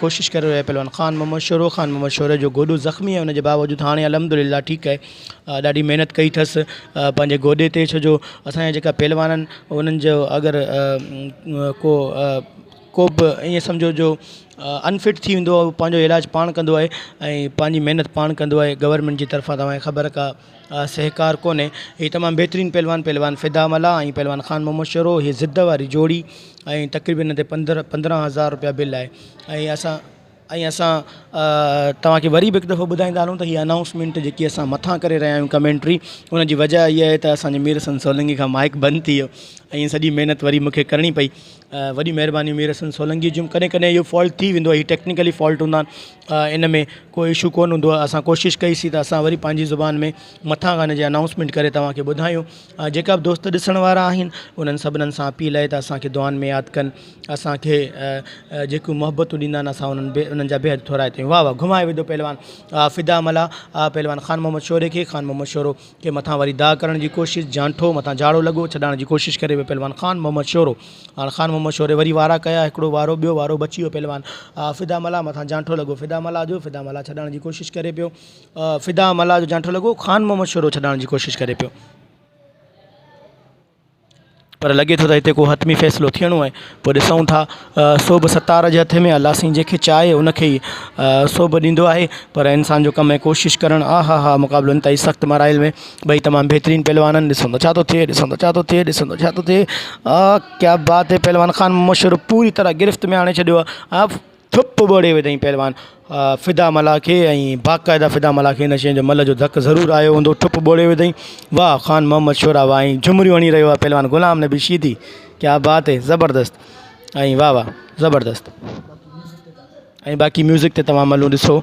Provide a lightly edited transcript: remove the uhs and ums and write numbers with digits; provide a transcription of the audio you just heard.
कोशिश कर रहे हैं पहलवान ख़ान मोहम्मद शोरे जो गोॾो ज़ख़्मी है, उनजे बावजूदि हाणे अलहमदुलिल्लाह ठीकु आहे। ॾाढी महिनत कई अथसि पंहिंजे गोॾे ते, छो जो असांजा जेका पहलवान आहिनि उन्हनि जो अगरि को बि ईअं सम्झो जो अनफिट थी वेंदो आहे, पंहिंजो इलाजु पाण कंदो आहे ऐं पंहिंजी महिनत पाण कंदो आहे। गवर्नमेंट जी तरफ़ां तव्हांखे ख़बर का सहकार कोन्हे। हीअ तमामु बहितरीनु पहलवान फ़िदा मला ऐं पहलवान ख़ान मोहम्मद शोरो, हीअ ज़िद वारी जोड़ी ऐं तक़रीबन ते 15,000 रुपया बिल आहे। ऐं असां तव्हांखे वरी बि हिकु दफ़ो ॿुधाईंदा हलूं त हीअ अनाउंसमेंट जेकी असां मथां करे रहिया आहियूं कमेंट्री, उनजी वजह इहा आहे त असांजे मीर हसन सोलंकी खां माइक बंदि थी वियो ऐं सॼी महिनत वरी मूंखे करणी पई। वॾी महिरबानी मीर हसन सोलंकी जूं। कॾहिं कॾहिं इहो फॉल्ट थी वेंदो आहे, हीअ टेक्निकली फॉल्ट हूंदा आहिनि, इन में कोई इशू कोन हूंदो आहे। असां कोशिशि कईसीं त असां वरी पंहिंजी ज़ुबान में मथां खां हिनजे अनाउंसमेंट करे तव्हांखे ॿुधायूं। जेका बि दोस्त ॾिसण वारा आहिनि उन्हनि सभिनीनि सां अपील आहे त असांखे दुआनि में यादि कनि, असांखे जेकियूं मोहबतूं ॾींदा आहिनि असां उन्हनि जा बेहद थोराए थियूं। वाह वाह, घुमाए विधो पहलवान फ़िदा मला पहलवान ख़ान मोहम्मद शोरे खे। ख़ान मोहम्मद शोरो खे मथां वरी दाग़ करण जी कोशिशि, जांठो मथां झाड़ो लॻो, छॾाइण जी कोशिशि करे वियो पहलवान ख़ान मोहम्मद शोरो। हाणे ख़ान मोहम्मद शोरे वरी वारा कया, हिकिड़ो वारो, ॿियो वारो बची वियो पहलवान फ़िदा मला, मथां जांठो लॻो फ़िदा मला जो। फ़िदा मला छॾाइण जी कोशिशि करे पियो, फ़िदा मला जो जांठो लॻो, ख़ान मोहम्मद शोरो छॾाइण जी कोशिशि करे पियो, पर लॻे थो त हिते को हतमी फ़ैसिलो थियणो आहे। पोइ ॾिसूं था। सोभ सतार जे हथ में, अल्लाह साईं जंहिंखे चाहे उनखे ई सोभ ॾींदो आहे, पर इंसान जो कमु आहे कोशिशि करणु। हा मुक़ाबिलो इंतहाई सख़्तु मराइल में, ॿई तमामु बहितरीनु पहलवान आहिनि। ॾिसूं छा थो थिए, ॾिसूं छा थो थिए। क्या बात है, पहलवान ख़ान मोहम्मद शोरो पूरी तरह गिरफ़्त में आणे छॾियो आहे। थुप ॿोड़े विधई पहलवान फ़िदा मला खे, ऐं बाक़ाइदा फ़िदा मला खे हिन शइ जो मल जो धकु ज़रूरु आयो हूंदो, थुप ॿोड़े विधई। वाह ख़ान मोहम्मद शोरा, वाह। ऐं झुमरियूं हणी रहियो आहे पहलवान ग़ुलाम नबी शीदी। क्या बात है, ज़बरदस्त। ऐं वाह ज़बरदस्त। ऐं बाक़ी म्यूज़िक ते तव्हां मलूं ॾिसो।